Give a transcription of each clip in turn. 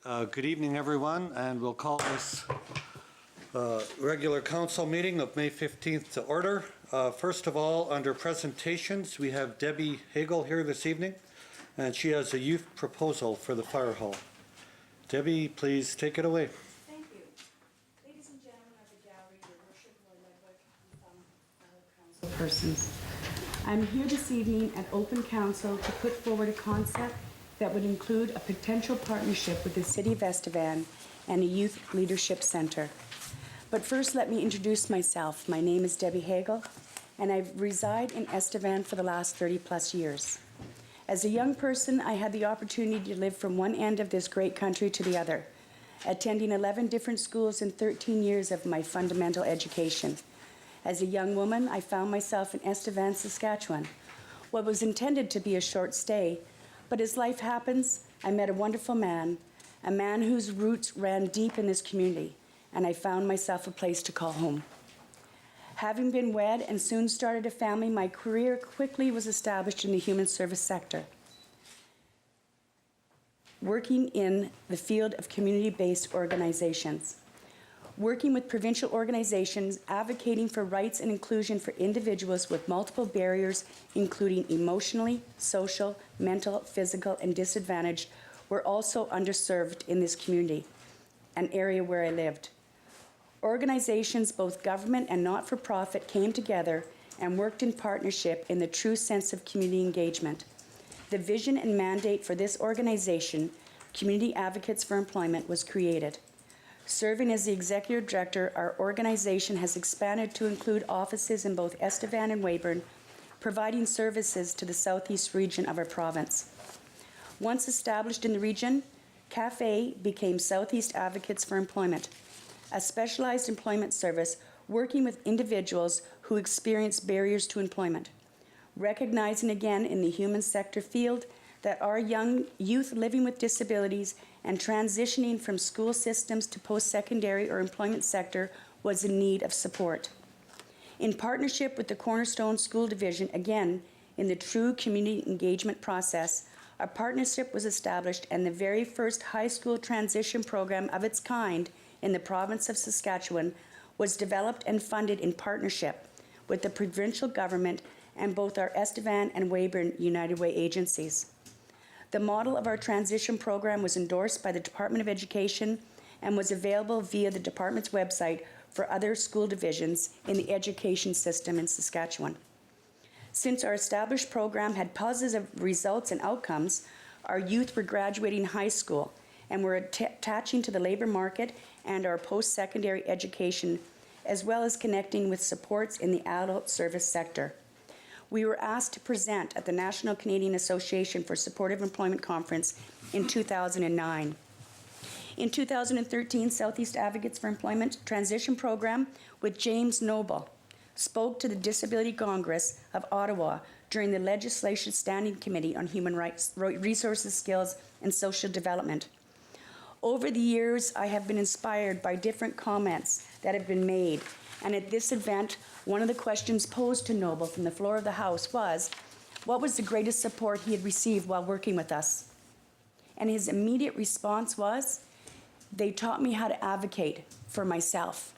Good evening, everyone, and we'll call this regular council meeting of May 15th to order. First of all, under presentations, we have Debbie Hagel here this evening, and she has a youth proposal for the fire hall. Debbie, please take it away. Thank you. Ladies and gentlemen of the gallery, your worship, Lord Ledwick, and fellow council persons. I'm here this evening at Open Council to put forward a concept that would include a potential partnership with the City of Estevan and a Youth Leadership Center. But first, let me introduce myself. My name is Debbie Hagel, and I reside in Estevan for the last 30-plus years. As a young person, I had the opportunity to live from one end of this great country to the other, attending 11 different schools in 13 years of my fundamental education. As a young woman, I found myself in Estevan, Saskatchewan. What was intended to be a short stay, but as life happens, I met a wonderful man, a man whose roots ran deep in this community, and I found myself a place to call home. Having been wed and soon started a family, my career quickly was established in the human service sector, working in the field of community-based organizations. Working with provincial organizations advocating for rights and inclusion for individuals with multiple barriers, including emotionally, social, mental, physical, and disadvantaged, were also underserved in this community, an area where I lived. Organizations, both government and not-for-profit, came together and worked in partnership in the true sense of community engagement. The vision and mandate for this organization, Community Advocates for Employment, was created. Serving as the executive director, our organization has expanded to include offices in both Estevan and Weyburn, providing services to the southeast region of our province. Once established in the region, CAFE became Southeast Advocates for Employment, a specialized employment service working with individuals who experience barriers to employment. Recognizing again in the human sector field that our young youth living with disabilities and transitioning from school systems to post-secondary or employment sector was in need of support. In partnership with the Cornerstone School Division, again, in the true community engagement process, a partnership was established and the very first high school transition program of its kind in the province of Saskatchewan was developed and funded in partnership with the provincial government and both our Estevan and Weyburn United Way agencies. The model of our transition program was endorsed by the Department of Education and was available via the department's website for other school divisions in the education system in Saskatchewan. Since our established program had positive results and outcomes, our youth were graduating high school and were attaching to the labor market and our post-secondary education, as well as connecting with supports in the adult service sector. We were asked to present at the National Canadian Association for Supportive Employment Conference in 2009. In 2013, Southeast Advocates for Employment Transition Program with James Noble spoke to the Disability Congress of Ottawa during the Legislation Standing Committee on Human Rights, Resources, Skills, and Social Development. Over the years, I have been inspired by different comments that have been made, and at this event, one of the questions posed to Noble from the floor of the House was, what was the greatest support he had received while working with us? And his immediate response was, they taught me how to advocate for myself.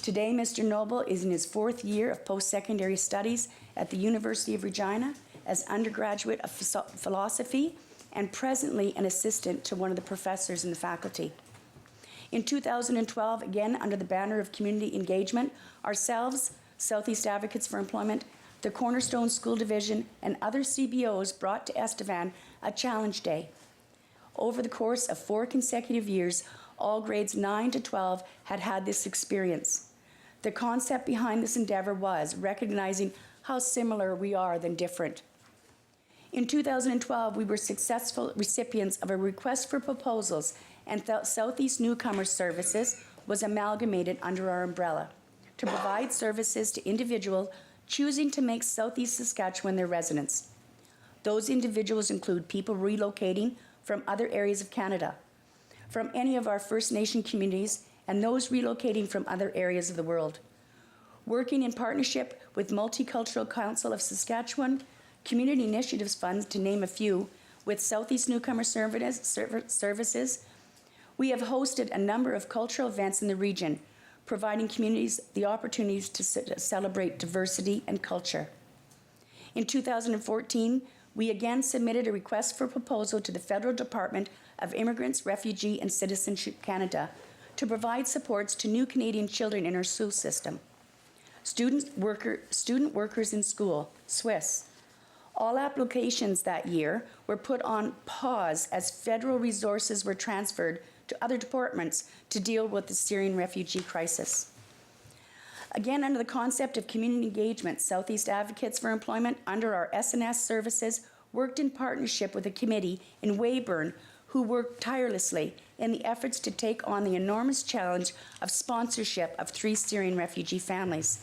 Today, Mr. Noble is in his fourth year of post-secondary studies at the University of Regina as undergraduate of philosophy and presently an assistant to one of the professors in the faculty. In 2012, again under the banner of community engagement, ourselves, Southeast Advocates for Employment, the Cornerstone School Division, and other CBOs brought to Estevan a challenge day. Over the course of 4 consecutive years, all grades 9 to 12 had this experience. The concept behind this endeavor was recognizing how similar we are than different. In 2012, we were successful recipients of a request for proposals, and Southeast Newcomer Services was amalgamated under our umbrella to provide services to individuals choosing to make Southeast Saskatchewan their residence. Those individuals include people relocating from other areas of Canada, from any of our First Nation communities, and those relocating from other areas of the world. Working in partnership with Multicultural Council of Saskatchewan, Community Initiatives Funds, to name a few, with Southeast Newcomer Services, We have hosted a number of cultural events in the region, providing communities the opportunities to celebrate diversity and culture. In 2014, we again submitted a request for proposal to the Federal Department of Immigrants, Refugee and Citizenship Canada to provide supports to new Canadian children in our school system. Student workers in school, SWIS. All applications that year were put on pause as federal resources were transferred to other departments to deal with the Syrian refugee crisis. Again, under the concept of community engagement, Southeast Advocates for Employment, under our SNS services, worked in partnership with a committee in Weyburn who worked tirelessly in the efforts to take on the enormous challenge of sponsorship of 3 Syrian refugee families.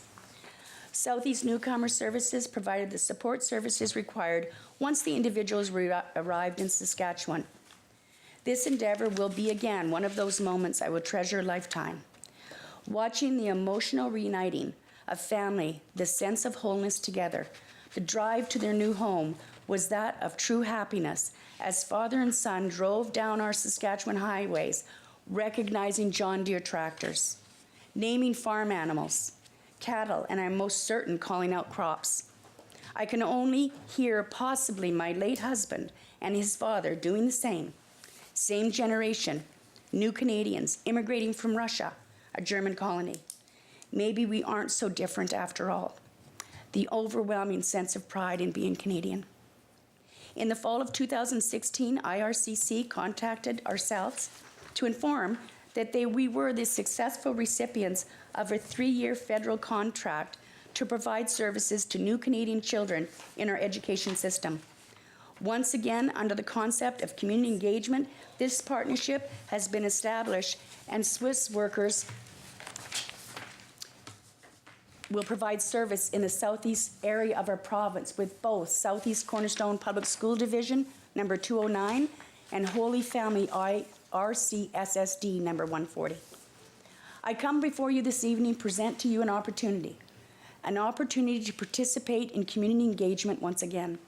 Southeast Newcomer Services provided the support services required once the individuals arrived in Saskatchewan. This endeavor will be again one of those moments I will treasure a lifetime. Watching the emotional reuniting of family, the sense of wholeness together, the drive to their new home was that of true happiness as father and son drove down our Saskatchewan highways, recognizing John Deere tractors, naming farm animals, cattle, and I'm most certain calling out crops. I can only hear possibly my late husband and his father doing the same. Same generation, new Canadians immigrating from Russia, a German colony. Maybe we aren't so different after all. The overwhelming sense of pride in being Canadian. In the fall of 2016, IRCC contacted ourselves to inform that we were the successful recipients of a 3-year federal contract to provide services to new Canadian children in our education system. Once again, under the concept of community engagement, this partnership has been established, and Swiss workers will provide service in the southeast area of our province with both Southeast Cornerstone Public School Division, number 209, and Holy Family RCSSD, number 140. I come before you this evening to present to you an opportunity to participate in community engagement once again.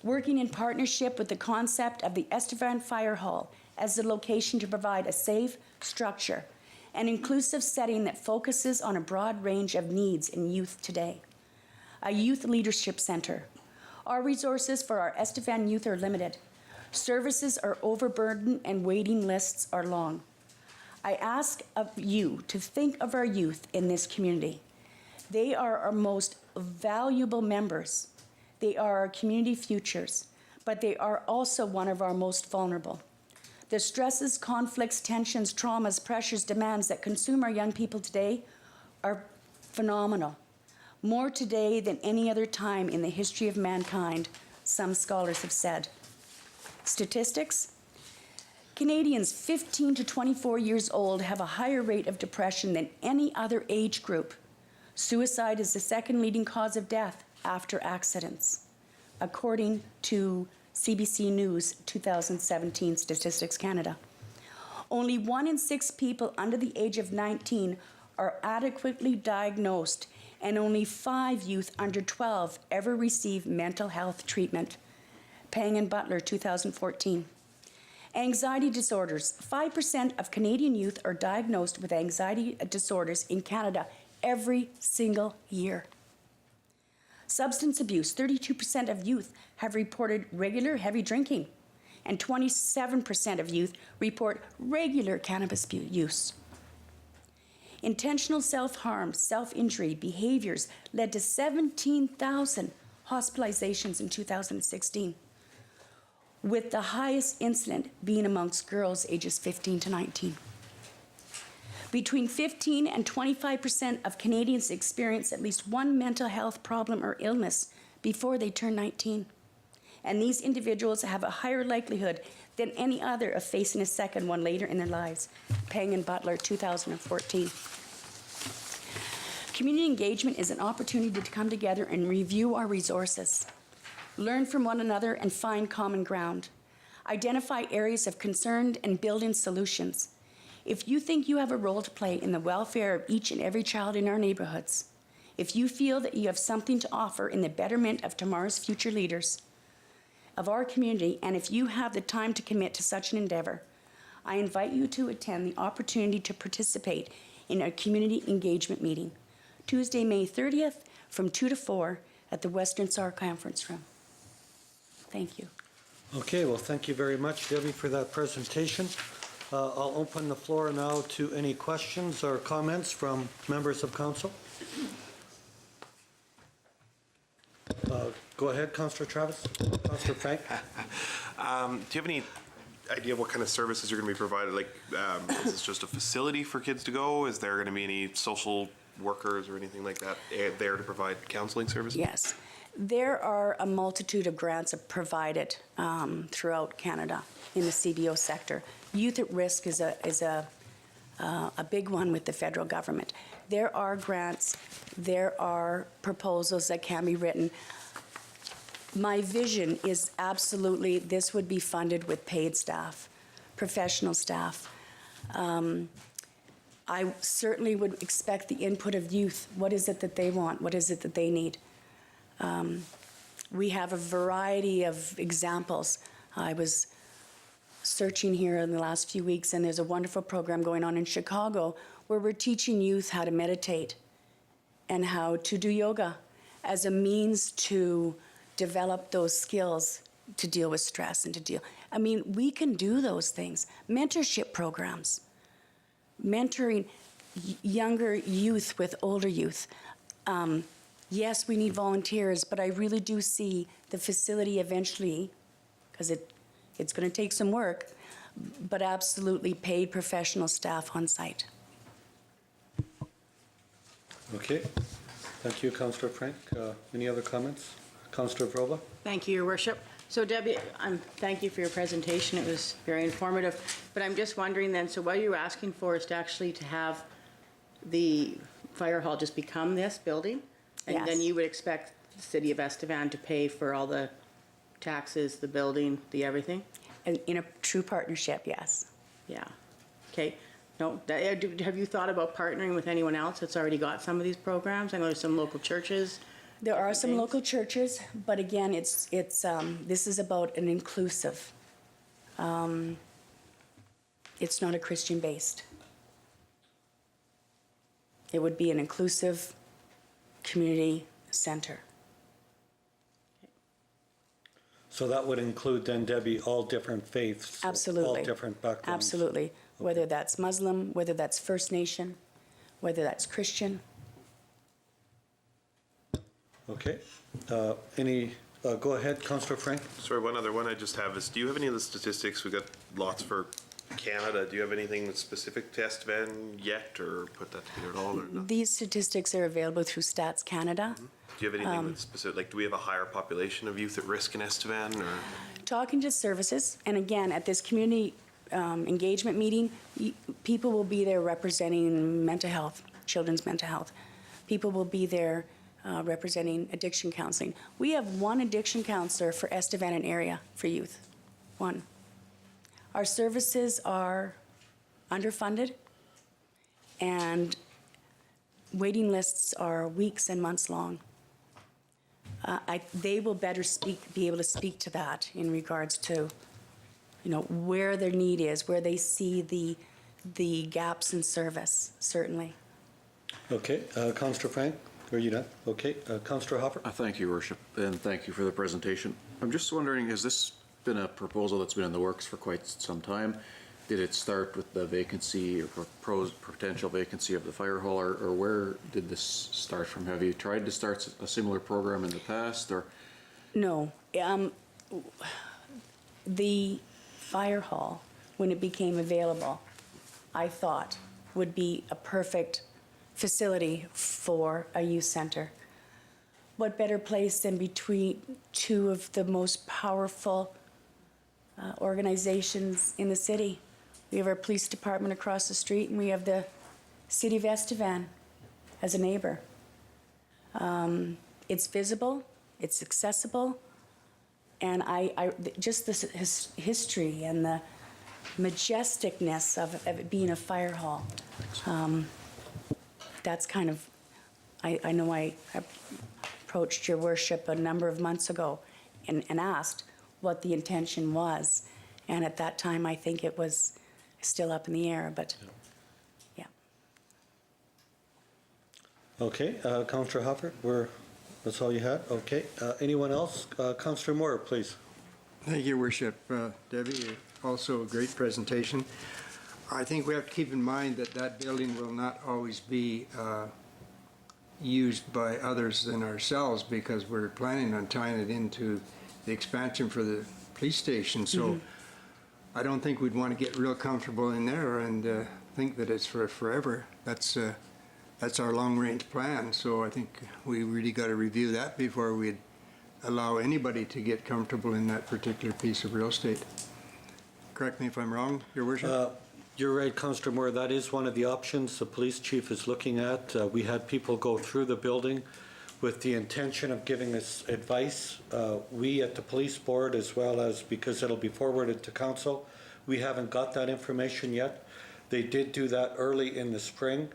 Working in partnership with the concept of the Estevan Fire Hall as the location to provide a safe structure, an inclusive setting that focuses on a broad range of needs in youth today. A youth leadership center. Our resources for our Estevan youth are limited. Services are overburdened and waiting lists are long. I ask of you to think of our youth in this community. They are our most valuable members. They are our community futures, but they are also one of our most vulnerable. The stresses, conflicts, tensions, traumas, pressures, demands that consume our young people today are phenomenal. More today than any other time in the history of mankind, some scholars have said. Statistics? Canadians 15 to 24 years old have a higher rate of depression than any other age group. Suicide is the second leading cause of death after accidents, according to CBC News 2017 Statistics Canada. Only 1 in 6 people under the age of 19 are adequately diagnosed, and only 5 youth under 12 ever receive mental health treatment. Pang and Butler 2014. Anxiety disorders. 5% of Canadian youth are diagnosed with anxiety disorders in Canada every single year. Substance abuse, 32% of youth have reported regular heavy drinking, and 27% of youth report regular cannabis use. Intentional self-harm, self-injury behaviors led to 17,000 hospitalizations in 2016, with the highest incident being amongst girls ages 15 to 19. Between 15 and 25% of Canadians experience at least one mental health problem or illness before they turn 19. And these individuals have a higher likelihood than any other of facing a second one later in their lives. Pang and Butler, 2014. Community engagement is an opportunity to come together and review our resources, learn from one another and find common ground, identify areas of concern and build in solutions. If you think you have a role to play in the welfare of each and every child in our neighborhoods, if you feel that you have something to offer in the betterment of tomorrow's future leaders of our community, and if you have the time to commit to such an endeavor, I invite you to attend the opportunity to participate in our community engagement meeting, Tuesday, May 30th, from 2 to 4 at the Western Star Conference Room. Thank you. Okay, well, thank you very much, Debbie, for that presentation. I'll open the floor now to any questions or comments from members of council. Go ahead, Councillor Travis. Councillor Frank. Do you have any idea what kind of services are going to be provided? Like, is this just a facility for kids to go? Is there going to be any social workers or anything like that there to provide counseling services? Yes. There are a multitude of grants provided throughout Canada in the CBO sector. Youth at Risk is a big one with the federal government. There are grants, there are proposals that can be written. My vision is absolutely this would be funded with paid staff, professional staff. I certainly would expect the input of youth. What is it that they want? What is it that they need? We have a variety of examples. I was searching here in the last few weeks, and there's a wonderful program going on in Chicago where we're teaching youth how to meditate and how to do yoga as a means to develop those skills to deal with stress and to deal. I mean, we can do those things. Mentorship programs, mentoring younger youth with older youth. Yes, we need volunteers, but I really do see the facility eventually, because it's going to take some work, but absolutely paid professional staff on site. Okay. Thank you, Councillor Frank. Any other comments? Councillor Vroba? Thank you, Your Worship. So Debbie, thank you for your presentation. It was very informative. But I'm just wondering then, so what you're asking for is to actually to have the fire hall just become this building? And Yes. then you would expect the city of Estevan to pay for all the taxes, the building, the everything? And in a true partnership, yes. Yeah. Okay. No, have you thought about partnering with anyone else that's already got some of these programs? I know there's some local churches. There are different some things. local churches, but again, this is about an inclusive. It's not a Christian-based. It would be an inclusive community center. So that would include then, Debbie, all different faiths? Absolutely. All different backgrounds? Absolutely. Whether that's Muslim, whether that's First Nation, whether that's Christian. Okay. Go ahead, Councillor Frank. Sorry, one other one I just have is, do you have any of the statistics? We've got lots for Canada. Do you have anything that's specific to Estevan yet, or put that together at all, or not? These statistics are available through Stats Canada. Do you have anything that's specific? Like, do we have a higher population of youth at risk in Estevan, or? Talking to services, and again, at this community engagement meeting, people will be there representing mental health, children's mental health. People will be there representing addiction counseling. We have one addiction counselor for Estevan and area for youth, one. Our services are underfunded, and waiting lists are weeks and months long. They will better be able to speak to that in regards to, where their need is, where they see the gaps in service, certainly. Okay. Councillor Frank, are you done? Okay. Councillor Hopper? Thank you, Worship, and thank you for the presentation. I'm just wondering, has this been a proposal that's been in the works for quite some time? Did it start with the vacancy or potential vacancy of the fire hall, or where did this start from? Have you tried to start a similar program in the past, or? No. The fire hall, when it became available, I thought would be a perfect facility for a youth center. What better place than between two of the most powerful organizations in the city? We have our police department across the street, and we have the city of Estevan as a neighbor. It's visible, it's accessible, and just this history and the majesticness of it being a fire hall. That's kind of, I know I approached your worship a number of months ago and asked what the intention was. And at that time, I think it was still up in the air, but, yeah. Okay, Councillor Hoffert, that's all you had? Okay, anyone else? Councillor Moore, please. Thank you, Worship. Debbie, also a great presentation. I think we have to keep in mind that that building will not always be used by others than ourselves, because we're planning on tying it into the expansion for the police station. So I don't think we'd want to get real comfortable in there and think that it's for forever. That's our long-range plan. So I think we really got to review that before we'd allow anybody to get comfortable in that particular piece of real estate. Correct me if I'm wrong, Your Worship? You're right, Councillor Moore, that is one of the options the police chief is looking at. We had people go through the building with the intention of giving us advice. We at the police board, as well as because it'll be forwarded to council, we haven't got that information yet. They did do that early in the spring,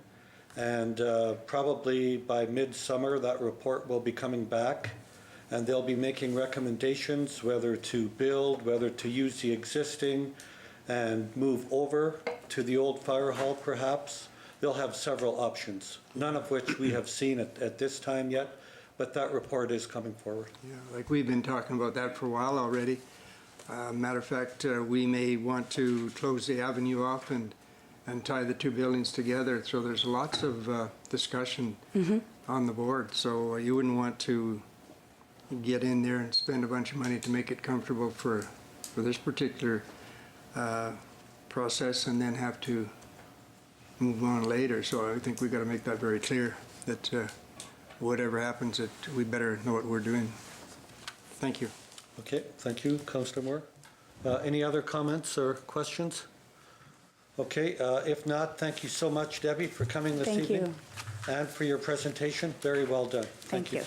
and probably by midsummer that report will be coming back, and they'll be making recommendations whether to build, whether to use the existing and move over to the old fire hall perhaps. They'll have several options, none of which we have seen at this time yet, but that report is coming forward. Yeah, like we've been talking about that for a while already. Matter of fact, we may want to close the avenue off and tie the two buildings together. So there's lots of discussion on the board. So you wouldn't want to get in there and spend a bunch of money to make it comfortable for this particular process and then have to move on later. So I think we've got to make that very clear that whatever happens, that we better know what we're doing. Thank you. Okay, thank you, Councillor Moore. Any other comments or questions? Okay, if not, thank you so much, Debbie, for coming this Thank evening. you. And for your presentation. Very well done. Thank you.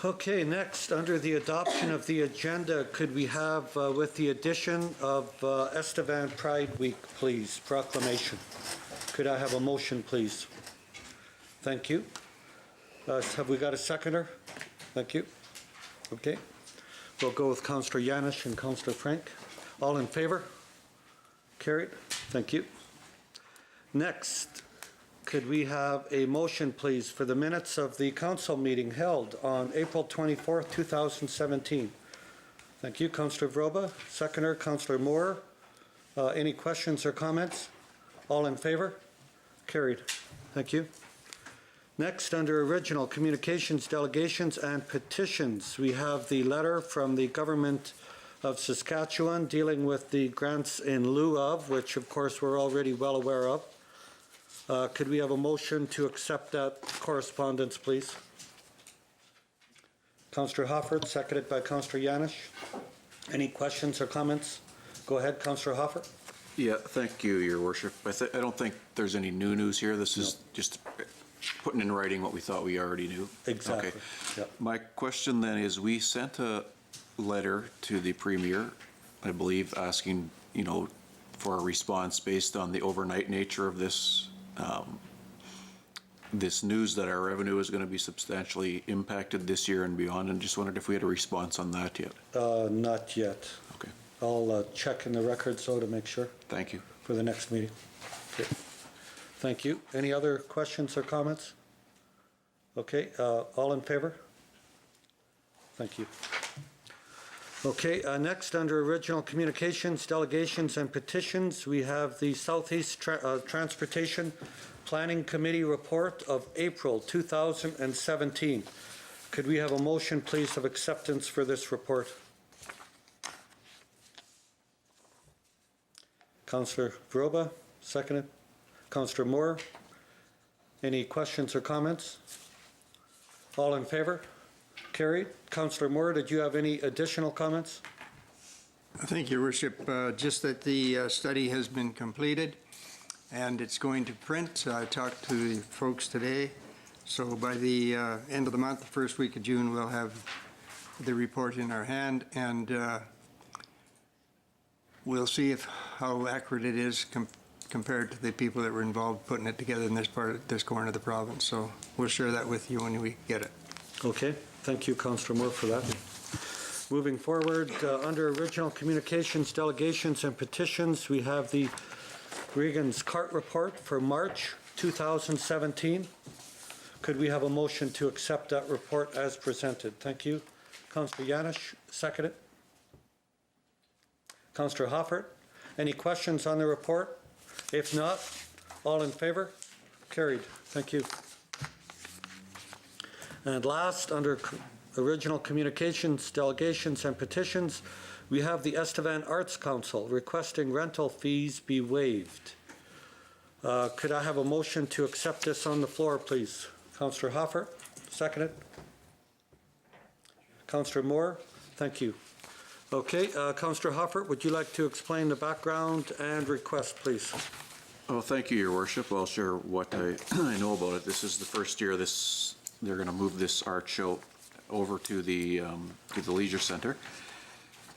Okay, next, under the adoption of the agenda, could we have, with the addition of Estevan Pride Week, please, proclamation? Could I have a motion, please? Thank you. Have we got a seconder? Thank you. Okay. We'll go with Councillor Yanish and Councillor Frank. All in favor? Carried. Thank you. Next, could we have a motion, please, for the minutes of the council meeting held on April 24th, 2017? Thank you, Councillor Vroba. Seconder, Councillor Moore. Any questions or comments? All in favor? Carried. Thank you. Next, under original communications, delegations, and petitions, we have the letter from the Government of Saskatchewan dealing with the grants in lieu of, which of course we're already well aware of. Could we have a motion to accept that correspondence, please? Councillor Hoffert, seconded by Councillor Yanish. Any questions or comments? Go ahead, Councillor Hoffert. Yeah, thank you, Your Worship. I don't think there's any new news here. This is just putting in writing what we thought we already knew. Exactly. Okay. Yep. My question then is, we sent a letter to the Premier, I believe, asking, for a response based on the overnight nature of this this news that our revenue is going to be substantially impacted this year and beyond, and just wondered if we had a response on that yet. Not yet. Okay, I'll check in the records, though, to make sure thank you. for the next meeting. Okay. Thank you. Any other questions or comments? Okay, all in favor? Thank you. Okay, next, under original communications, delegations, and petitions, we have the Southeast Transportation Planning Committee report of April 2017. Could we have a motion, please, of acceptance for this report? Councillor Vroba, seconded. Councillor Moore. Any questions or comments? All in favor? Carried. Councillor Moore, did you have any additional comments? Thank you, Your Worship. Just that the study has been completed and it's going to print. I talked to the folks today. So by the end of the month, the first week of June, we'll have the report in our hand, and we'll see how accurate it is compared to the people that were involved putting it together in this corner of the province. So we'll share that with you when we get it. Okay. Thank you, Councillor Moore, for that. Moving forward, under original communications, delegations, and petitions, we have the Regan's Cart Report for March 2017. Could we have a motion to accept that report as presented? Thank you. Councillor Yanish, second it. Councillor Hoffert, any questions on the report? If not, all in favor? Carried. Thank you. And last, under original communications, delegations, and petitions, we have the Estevan Arts Council requesting rental fees be waived. Could I have a motion to accept this on the floor, please? Councillor Hoffert, second it. Councillor Moore, thank you. Okay, Councillor Hoffert, would you like to explain the background and request, please? Oh, thank you, Your Worship. I'll share what I know about it. This is the first year they're going to move this art show over to the Leisure Center,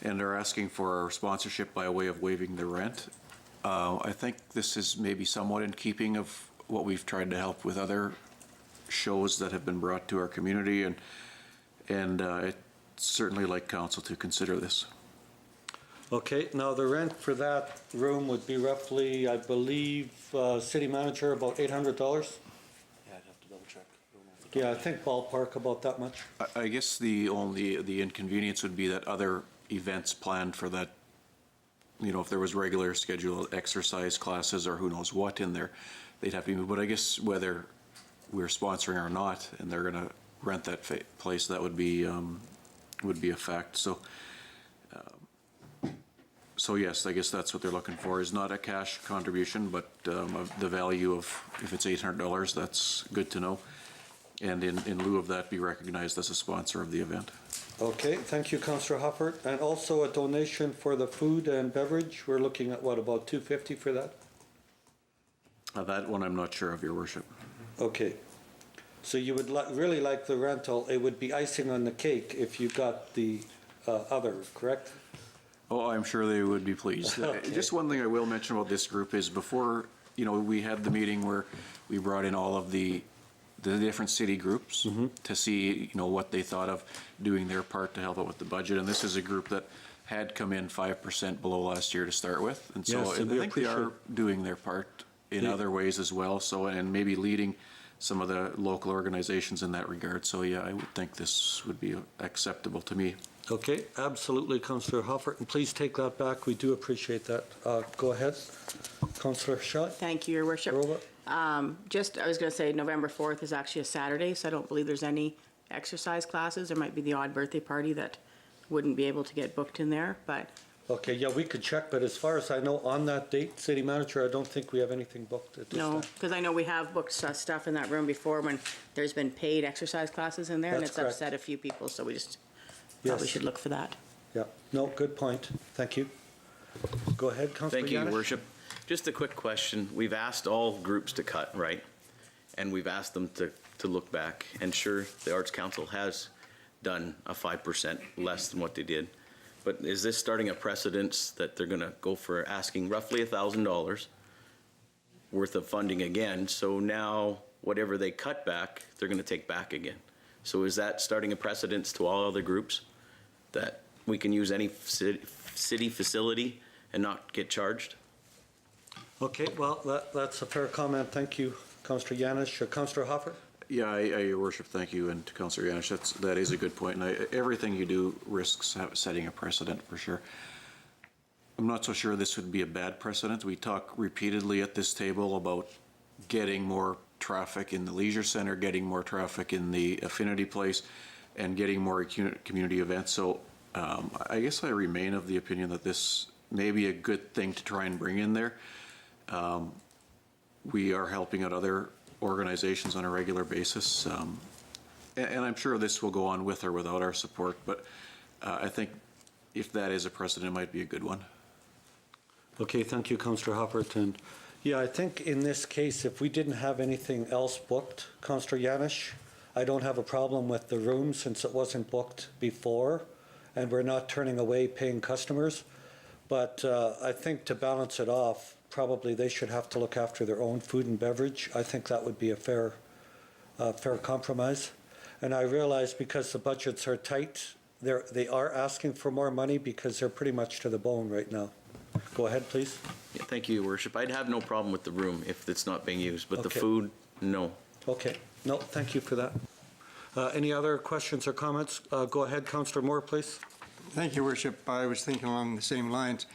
and they're asking for our sponsorship by way of waiving the rent. I think this is maybe somewhat in keeping of what we've tried to help with other shows that have been brought to our community, and I'd certainly like council to consider this. Okay, now the rent for that room would be roughly, I believe, city manager, about $800? Yeah, I'd have to double check. Yeah, I think ballpark about that much. I guess the inconvenience would be that other events planned for that, you know, if there was regular scheduled exercise classes or who knows what in there, they'd have to be moved. But I guess whether we're sponsoring or not, and they're going to rent that place, that would be a fact. So yes, I guess that's what they're looking for, is not a cash contribution, but the value of, if it's $800, that's good to know. And in lieu of that, be recognized as a sponsor of the event. Okay, thank you, Councillor Hoffert. And also a donation for the food and beverage. We're looking at what, about $250 for that? That one I'm not sure of, Your Worship. Okay. So you would really like the rental. It would be icing on the cake if you got the other, correct? Oh, I'm sure they would be pleased. Okay. Just one thing I will mention about this group is before, you know, we had the meeting where we brought in all of the different city groups to see, you know, what they thought of doing their part to help out with the budget. And this is a group that had come in 5% below last year to start with. And so Yes, I and we think they are appreciate- doing their part in other ways as well. So, and maybe leading some of the local organizations in that regard. So yeah, I would think this would be acceptable to me. Okay, absolutely, Councillor Hoffert. And please take that back. We do appreciate that. Go ahead, Councillor Shelley. Thank you, Your Worship. Rova. I was going to say November 4th is actually a Saturday, so I don't believe there's any exercise classes. There might be the odd birthday party that wouldn't be able to get booked in there, but Okay, yeah, we could check, but as far as I know, on that date, city manager, I don't think we have anything booked at this time. no, because I know we have booked stuff in that room before when there's been paid exercise classes in there, and That's it's correct. upset a few people, so we just thought we Yes. should look for that. Yeah, no, good point. Thank you. Go ahead, Councillor Thank you, Your Yanish. Worship. Just a quick question. We've asked all groups to cut, right? And we've asked them to look back. And sure, the Arts Council has done a 5% less than what they did. But is this starting a precedence that they're going to go for asking roughly $1,000 worth of funding again? So now whatever they cut back, they're going to take back again. So is that starting a precedence to all other groups that we can use any city facility and not get charged? Okay, well, that's a fair comment. Thank you, Councillor Yanish. Councillor Hoffer? Yeah, Your Worship, thank you, and to Councillor Yanish, that is a good point, and everything you do risks setting a precedent for sure. I'm not so sure this would be a bad precedent. We talk repeatedly at this table about getting more traffic in the leisure center, getting more traffic in the affinity place, and getting more community events. So I guess I remain of the opinion that this may be a good thing to try and bring in there. We are helping out other organizations on a regular basis, and I'm sure this will go on with or without our support, but I think if that is a precedent, it might be a good one. Okay, thank you, Councillor Hoppert. And yeah, I think in this case, if we didn't have anything else booked, Councillor Yanish, I don't have a problem with the room since it wasn't booked before, and we're not turning away paying customers. But I think to balance it off, probably they should have to look after their own food and beverage. I think that would be a fair compromise. And I realize because the budgets are tight, they are asking for more money because they're pretty much to the bone right now. Go ahead, please. Yeah, thank you, Your Worship. I'd have no problem with the room if it's not being used, but the Okay. food, no. Okay, no, thank you for that. Any other questions or comments? Go ahead, Councillor Moore, please. Thank you, Worship. I was thinking along the same lines.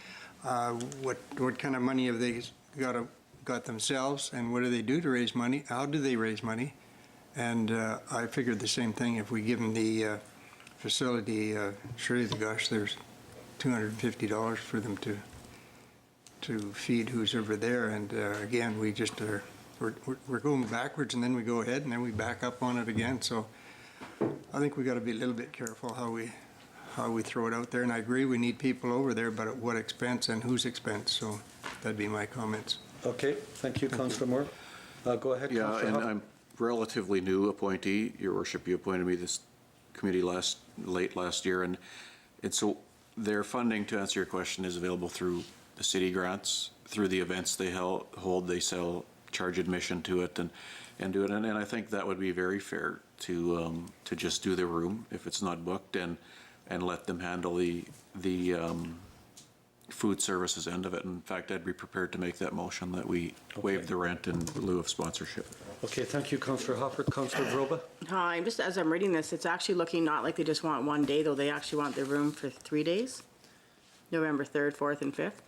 What kind of money have they got themselves, and what do they do to raise money? How do they raise money? And I figured the same thing. If we give them the facility, surely, gosh, there's $250 for them to feed who's over there. And again, we just are we're going backwards, and then we go ahead, and then we back up on it again. So I think we got to be a little bit careful how we throw it out there. And I agree, we need people over there, but at what expense and whose expense? So that'd be my comments. Okay, thank you, Councillor Moore. Go ahead, Yeah, Councillor and Huff. I'm relatively new appointee. Your Worship, you appointed me this committee late last year, and so their funding, to answer your question, is available through the city grants, through the events they hold. They charge admission to it and do it, and I think that would be very fair to just do the room if it's not booked, and let them handle the food services end of it. In fact, I'd be prepared to make that motion that we waive the rent in lieu of sponsorship. Okay, thank you, Councillor Hoffert. Councillor Vroba? Hi, just as I'm reading this, it's actually looking not like they just want one day, though. They actually want their room for 3 days, November 3rd, 4th, and 5th.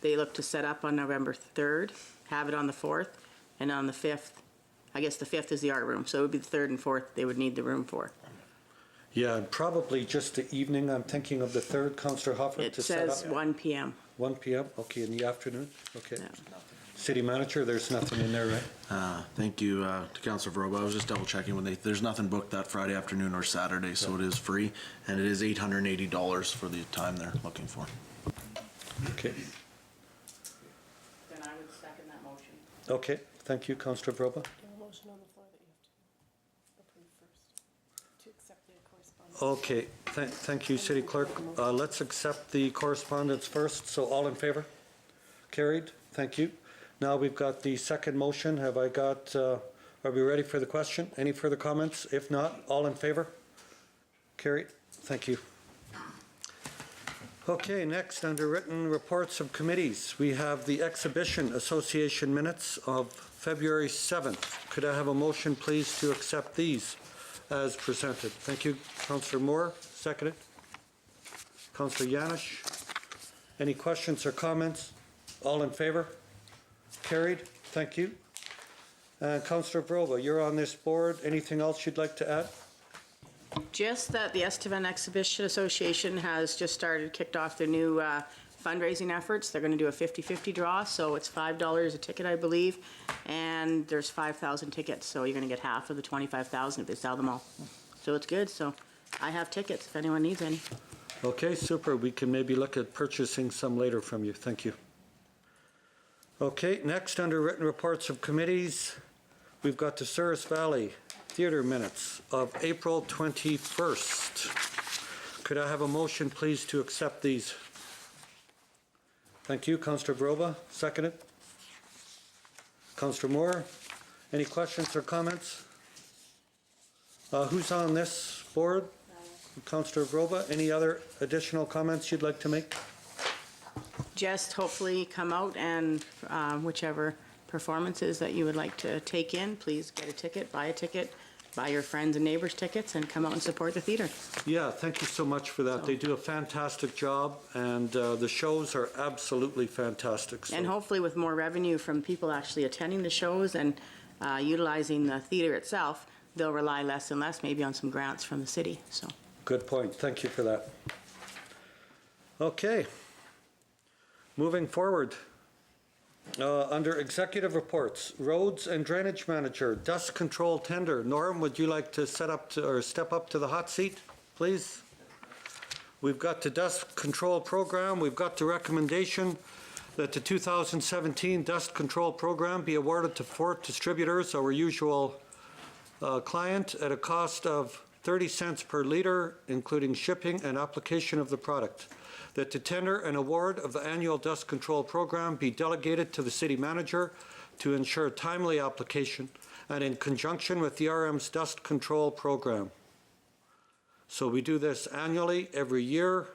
They look to set up on November 3rd, have it on the 4th, and on the 5th, I guess the 5th is the art room, so it would be the 3rd and 4th they would need the room for. Yeah, probably just the evening. I'm thinking of the 3rd, Councillor Hoffert, It to set up. says 1 p.m. 1 p.m., okay, in the afternoon? Okay. Yeah. City Manager, there's nothing in there, right? Thank you to Councilor Vroba. I was just double checking there's nothing booked that Friday afternoon or Saturday, so it is free, and it is $880 for the time they're looking for. Okay, Then I would second that motion. okay, thank you, Councillor Vroba. You have a motion on the floor that you have to approve first, to accept the correspondence. Okay, thank you, City Clerk. Let's accept the correspondence first, so all in favor? Carried, thank you. Now we've got the second motion. Have I got, are we ready for the question? Any further comments? If not, all in favor? Carried, thank you. Okay, next, under written reports of committees, we have the Exhibition Association minutes of February 7th. Could I have a motion, please, to accept these as presented? Thank you, Councillor Moore. Seconded. Councillor Yanish. Any questions or comments? All in favor? Carried. Thank you. Councillor Vroba, you're on this board. Anything else you'd like to add? Just that the Estevan Exhibition Association has just kicked off their new fundraising efforts. They're going to do a 50-50 draw, so it's $5 a ticket, I believe, and there's 5,000 tickets, so you're going to get half of the 25,000 if they sell them all. So it's good. So I have tickets if anyone needs any. Okay, super. We can maybe look at purchasing some later from you. Thank you. Okay, next, under written reports of committees, we've got the Souris Valley Theatre minutes of April 21st. Could I have a motion, please, to accept these? Thank you, Councillor Vroba. Seconded. Councillor Moore. Any questions or comments? Who's on this board? Councillor Vroba. Any other additional comments you'd like to make? Just hopefully come out and whichever performances that you would like to take in, please get a ticket, buy your friends and neighbors tickets, and come out and support the theater. Yeah, thank you so much for that. They do a fantastic job, and the shows are absolutely fantastic. So. And hopefully with more revenue from people actually attending the shows and utilizing the theater itself, they'll rely less and less maybe on some grants from the city. So. Good point. Thank you for that. Okay. Moving forward. Under executive reports, roads and drainage manager, dust control tender. Norm, would you like to step up to the hot seat, please? We've got the dust control program. We've got the recommendation that the 2017 dust control program be awarded to Fort Distributors, our usual client, at a cost of 30 cents per liter, including shipping and application of the product. That the tender and award of the annual dust control program be delegated to the city manager to ensure timely application and in conjunction with the RM's dust control program. So we do this annually, every year.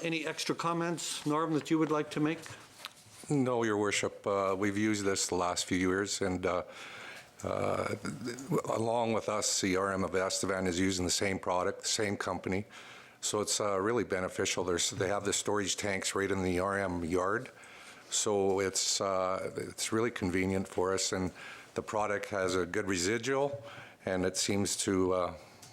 Any extra comments, Norm, that you would like to make? No, Your Worship. We've used this the last few years, and along with us, the RM of Estevan is using the same product, the same company. So it's really beneficial. They have the storage tanks right in the RM yard. So it's really convenient for us, and the product has a good residual, and it seems to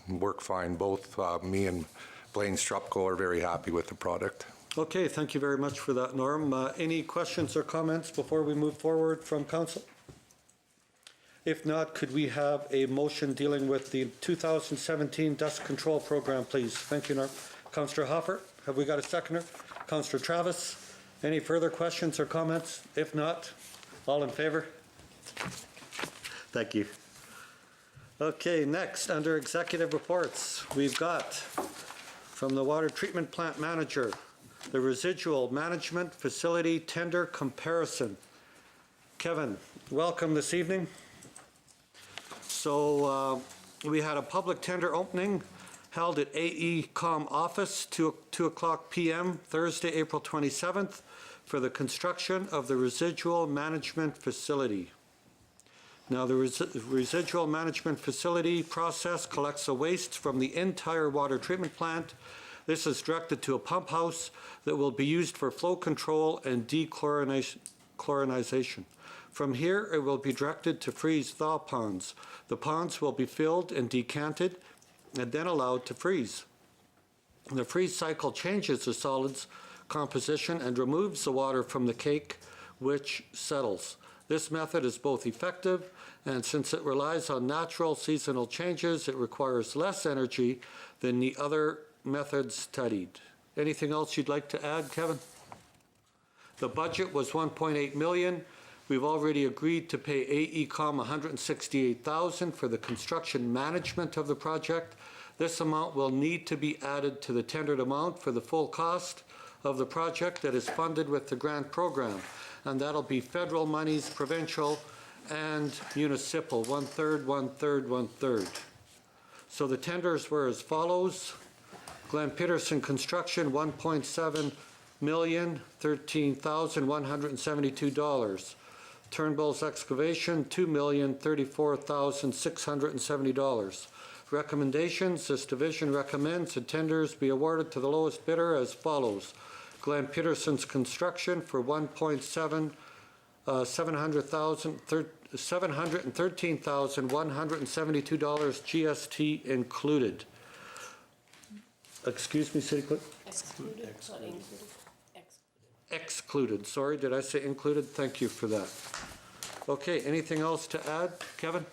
work fine. Both me and Blaine Strupko are very happy with the product. Okay, thank you very much for that, Norm. Any questions or comments before we move forward from council? If not, could we have a motion dealing with the 2017 dust control program, please? Thank you, Norm. Councillor Hoffer, have we got a seconder? Councillor Travis, any further questions or comments? If not, all in favor? Thank you. Okay, next, under executive reports, we've got from the water treatment plant manager, the residual management facility tender comparison. Kevin, welcome this evening. So we had a public tender opening held at AECom office, 2 o'clock p.m., Thursday, April 27th, for the construction of the residual management facility. Now, the residual management facility process collects the waste from the entire water treatment plant. This is directed to a pump house that will be used for flow control and dechlorinization. From here, it will be directed to freeze-thaw ponds. The ponds will be filled and decanted and then allowed to freeze. The freeze cycle changes the solids composition and removes the water from the cake, which settles. This method is both effective, and since it relies on natural seasonal changes, it requires less energy than the other methods studied. Anything else you'd like to add, Kevin? The budget was $1.8 million. We've already agreed to pay AECom $168,000 for the construction management of the project. This amount will need to be added to the tendered amount for the full cost of the project that is funded with the grant program. And that'll be federal monies, provincial, and municipal, 1/3, 1/3, 1/3. So the tenders were as follows. Glenn Peterson Construction, $1.7 million, $13,172. Turnbull's Excavation, $2,034,670. Recommendations, this division recommends the tenders be awarded to the lowest bidder as follows. Glenn Peterson's Construction for $713,172 GST included. Excuse me, City Clerk? Excluded, not included. Excluded, sorry, did I say included? Thank you for that. Okay, anything else to add, Kevin?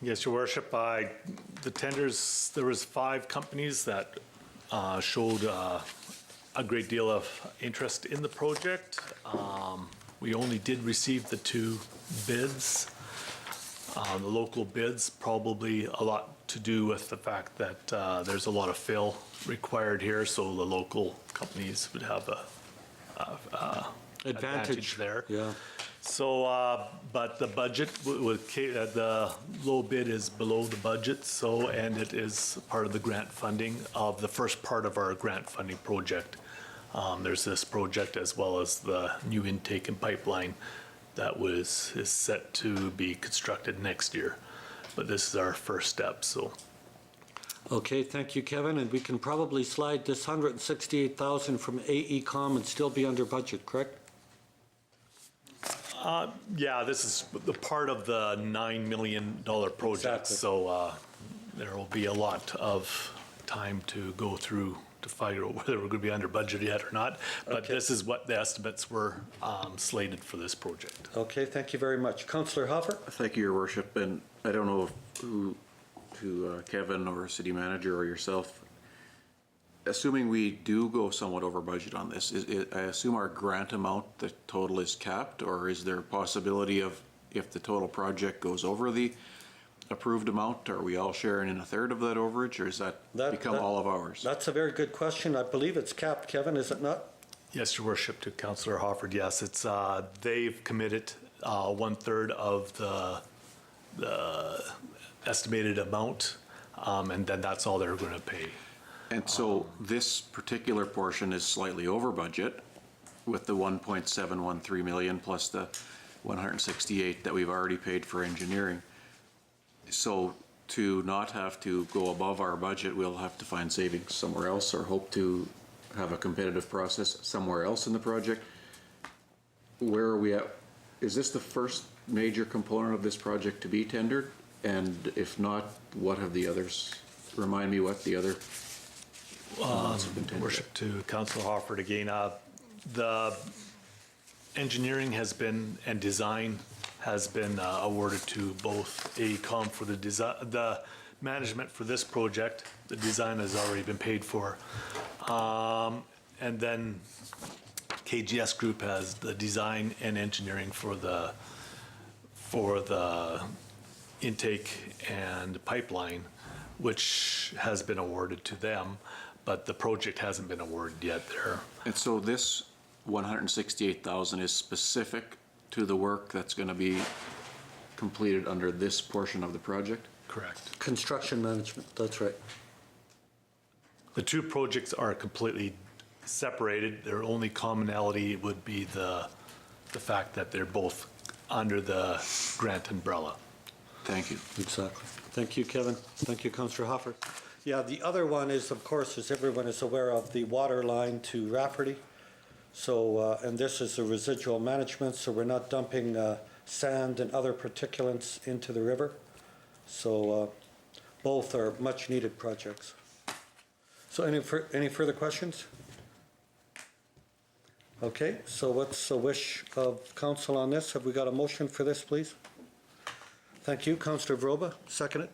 Yes, Your Worship. The tenders, there was 5 companies that showed a great deal of interest in the project. We only did receive the 2 bids. The local bids, probably a lot to do with the fact that there's a lot of fill required here, so the local companies would have a advantage there. Yeah. So, but the budget, the low bid is below the budget, so, and it is part of the grant funding of the first part of our grant funding project. There's this project as well as the new intake and pipeline that is set to be constructed next year. But this is our first step, so. Okay, thank you, Kevin, and we can probably slide this $168,000 from AECom and still be under budget, correct? Yeah, this is the part of the $9 million project, Exactly. so there will be a lot of time to go through to figure out whether we're going to be under budget yet or not. But Okay. this is what the estimates were slated for this project. Okay, thank you very much. Councillor Hoffer? Thank you, Your Worship, and I don't know who, to Kevin or City Manager or yourself, assuming we do go somewhat over budget on this, I assume our grant amount, the total is capped, or is there a possibility of, if the total project goes over the approved amount, are we all sharing in a third of that overage, or does that become all of ours? That's a very good question. I believe it's capped, Kevin, is it not? Yes, Your Worship, to Councillor Hofford, yes, it's, they've committed 1/3 of the estimated amount and then that's all they're going to pay. And so this particular portion is slightly over budget with the 1.713 million plus the 168 that we've already paid for engineering. So to not have to go above our budget, we'll have to find savings somewhere else or hope to have a competitive process somewhere else in the project. Where are we at? Is this the first major component of this project to be tendered? And if not, what have the others, remind me what the other amounts have been tendered? Worship to Councillor Hofford again. The engineering has been, and design has been awarded to both AECOM for the design, the management for this project. The design has already been paid for. And then KGS Group has the design and engineering for the intake and pipeline, which has been awarded to them, but the project hasn't been awarded yet there. And so this 168,000 is specific to the work that's going to be completed under this portion of the project? Correct. Construction management, that's right. The two projects are completely separated. Their only commonality would be the fact that they're both under the grant umbrella. Thank you. Exactly. Thank you, Kevin. Thank you, Councillor Hofford. Yeah, the other one is, of course, as everyone is aware of, the water line to Rafferty. So, and this is a residual management, so we're not dumping sand and other particulates into the river. So both are much needed projects. So any further questions? Okay, so what's the wish of council on this? Have we got a motion for this, please? Thank you. Councillor Vroba, second it.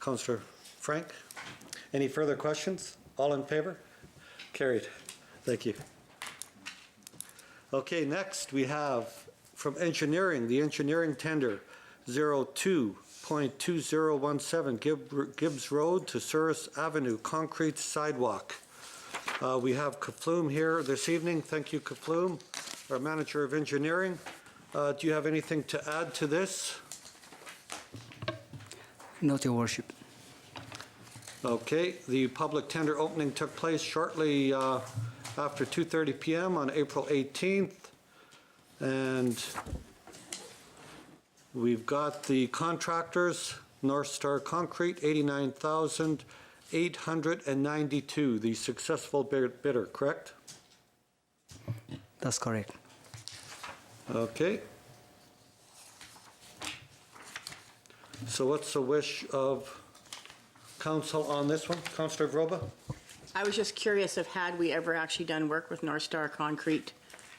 Councillor Frank, any further questions? All in favor? Carried. Thank you. Okay, next we have from engineering, the engineering tender 02.2017 Gibbs Road to Souris Avenue, concrete sidewalk. We have Kafloom here this evening. Thank you, Kafloom, our manager of engineering. Do you have anything to add to this? No, Your Worship. Okay, the public tender opening took place shortly after 2:30 p.m. on April 18th. And we've got the contractors, North Star Concrete, $89,892, the successful bidder, correct? That's correct. Okay. So what's the wish of council on this one? Councillor Vroba? I was just curious if had we ever actually done work with North Star Concrete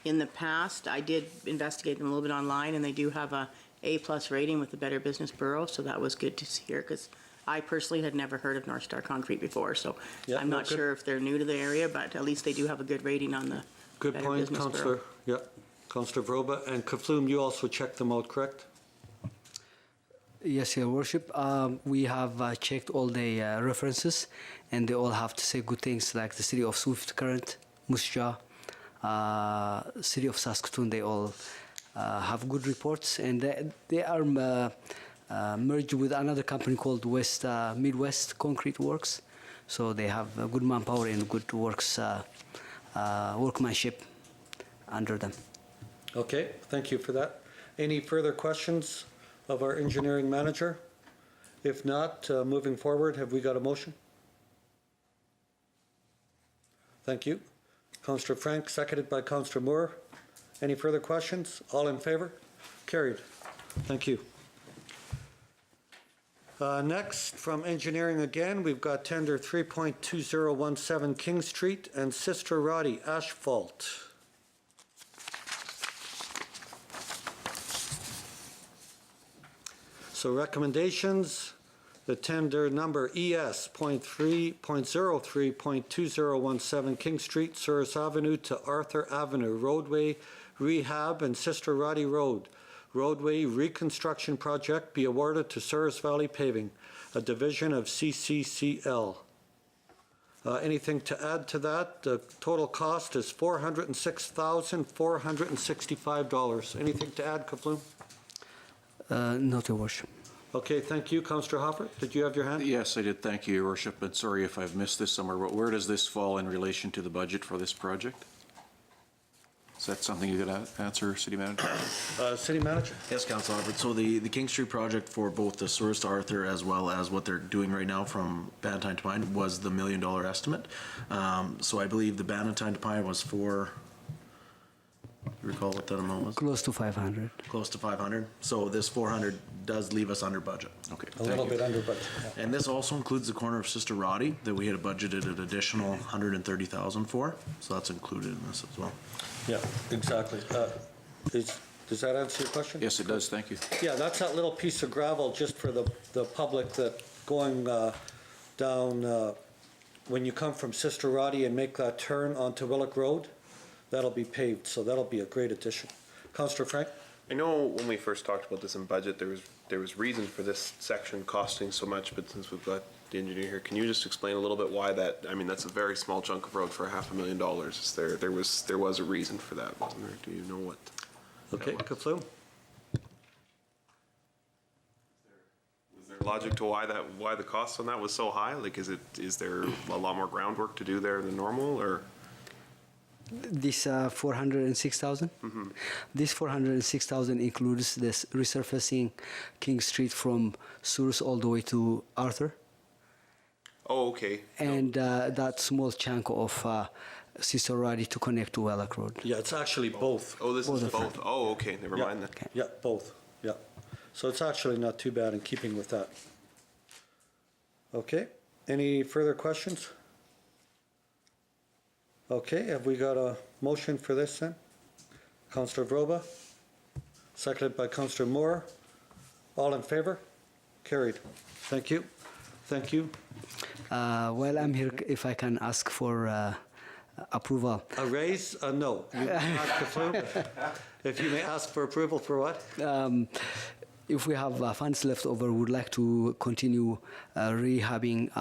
in the past. I did investigate them a little bit online, and they do have a A+ rating with the Better Business Bureau, so that was good to hear, because I personally had never heard of North Star Concrete before, so Yeah, I'm no, not good. sure if they're new to the area, but at least they do have a good rating on the Good Better point, Business Bureau. Councillor. Yeah, Councillor Vroba. And Kafloom, you also checked them out, correct? Yes, Your Worship. We have checked all the references, and they all have to say good things, like the city of Swift Current, Moose Jaw, city of Saskatoon. They all have good reports, and they are merged with another company called Midwest Concrete Works. So they have good manpower and good workmanship under them. Okay, thank you for that. Any further questions of our engineering manager? If not, moving forward, have we got a motion? Thank you. Councillor Frank, seconded by Councillor Moore. Any further questions? All in favor? Carried. Thank you. Next, from engineering again, we've got tender 3.2017 King Street and Sister Roddy Asphalt. So recommendations, the tender number ES.03.2017 King Street, Souris Avenue to Arthur Avenue, roadway rehab and Sister Roddy Road. Roadway reconstruction project be awarded to Souris Valley Paving, a division of CCCL. Anything to add to that? The total cost is $406,465. Anything to add, Kafloom? Not Your Worship. Okay, thank you. Councillor Hopper, did you have your hand? Yes, I did. Thank you, Your Worship. And sorry if I've missed this somewhere, but where does this fall in relation to the budget for this project? Is that something you could answer, City Manager? City Manager? Yes, Councilor Albert. So the King Street project for both the Source to Arthur as well as what they're doing right now from Bannatyne to Pine was the $1 million estimate. So I believe the Bannatyne to Pine was for, you recall what that amount was? Close to 500. Close to 500. So this 400 does leave us under budget. Okay, A thank little you. bit under budget. Yeah. And this also includes the corner of Sister Roddy that we had budgeted an additional 130,000 for. So that's included in this as well. Yeah, exactly. Does that answer your question? Yes, it does. Thank you. Yeah, that's that little piece of gravel just for the public that going down, when you come from Sister Roddy and make that turn onto Willock Road, that'll be paved, so that'll be a great addition. Councillor Frank? I know when we first talked about this in budget, there was reason for this section costing so much, but since we've got the engineer here, can you just explain a little bit why that, I mean, that's a very small chunk of road for $500,000. There was a reason for that, wasn't there? Do you know what? Okay, Kafloon? Was there logic to why the cost on that was so high? Like, is there a lot more groundwork to do there than normal, or? This 406,000. This 406,000 includes this resurfacing King Street from Source all the way to Arthur, Oh, okay. and that small chunk of Sister Roddy to connect to Wellock Road. Yeah, it's actually both. Oh, this Both is of them. both. Oh, okay, never mind then. Yeah, both, yeah. So it's actually not too bad in keeping with that. Okay, any further questions? Okay, have we got a motion for this then? Councillor Vroba, seconded by Councillor Moore. All in favor? Carried. Thank you. Thank you. While I'm here, if I can ask for approval. A raise? A no. You ask the floor. If you may ask for approval for what? If we have funds left over, we would like to continue rehabbing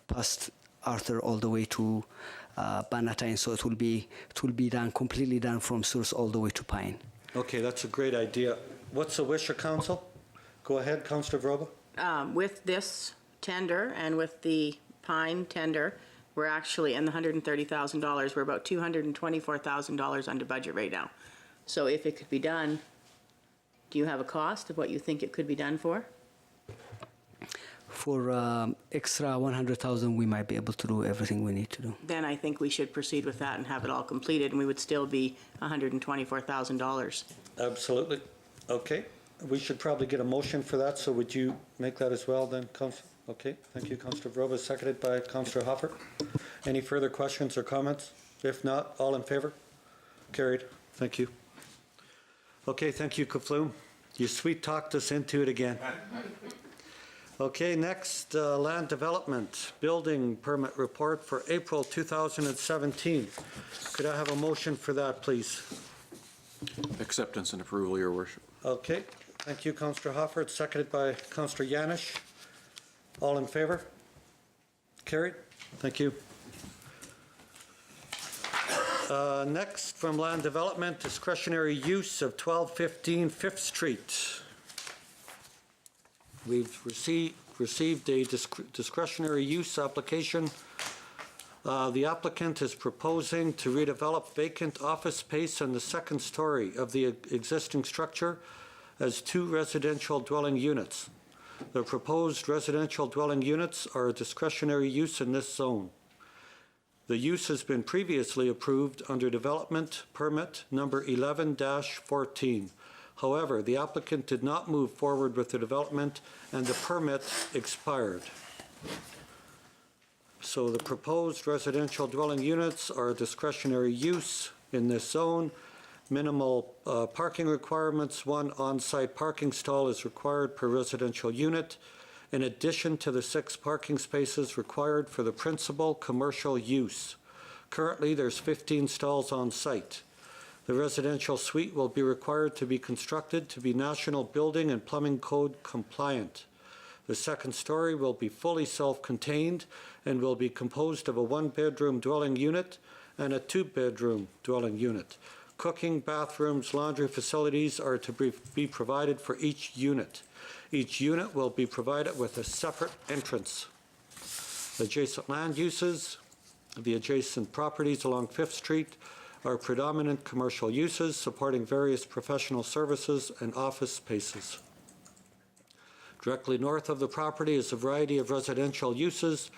past Arthur all the way to Bannatyne, so it will be done completely done from Source all the way to Pine. Okay, that's a great idea. What's the wish of council? Go ahead, Councillor Vroba. With this tender and with the Pine tender, we're actually, in the $130,000, we're about $224,000 under budget right now. So if it could be done, do you have a cost of what you think it could be done for? For extra 100,000, we might be able to do everything we need to do. Then I think we should proceed with that and have it all completed, and we would still be $124,000. Absolutely. Okay, we should probably get a motion for that, so would you make that as well then, Councillor? Okay, thank you, Councillor Vroba, seconded by Councillor Hopper. Any further questions or comments? If not, all in favor? Carried. Thank you. Okay, thank you, Kafloon. You sweet-talked us into it again. Okay, next, land development, building permit report for April 2017. Could I have a motion for that, please? Acceptance and approval, Your Worship. Okay, thank you, Councillor Hofford, seconded by Councillor Yanish. All in favor? Carried. Thank you. Next, from Land Development, discretionary use of 1215 Fifth Street. We've received a discretionary use application. The applicant is proposing to redevelop vacant office space on the second story of the existing structure as 2 residential dwelling units. The proposed residential dwelling units are a discretionary use in this zone. The use has been previously approved under development permit number 11-14. However, the applicant did not move forward with the development and the permit expired. So the proposed residential dwelling units are a discretionary use in this zone. Minimal parking requirements. 1 on-site parking stall is required per residential unit, in addition to the 6 parking spaces required for the principal commercial use. Currently, there's 15 stalls on site. The residential suite will be required to be constructed to be National Building and Plumbing Code compliant. The second story will be fully self-contained and will be composed of a 1-bedroom dwelling unit and a 2-bedroom dwelling unit. cooking, bathrooms, laundry facilities are to be provided for each unit. Each unit will be provided with a separate entrance. Adjacent land uses, the adjacent properties along Fifth Street are predominant commercial uses supporting various professional services and office spaces. Directly north of the property is a variety of residential uses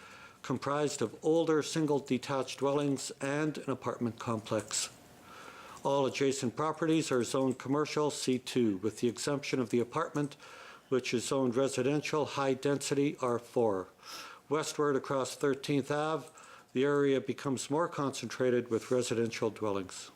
comprised of older single detached dwellings and an apartment complex. All adjacent properties are zoned commercial C2 with the exemption of the apartment, which is zoned residential high density R4. Westward across 13th Ave, the area becomes more concentrated with residential dwellings.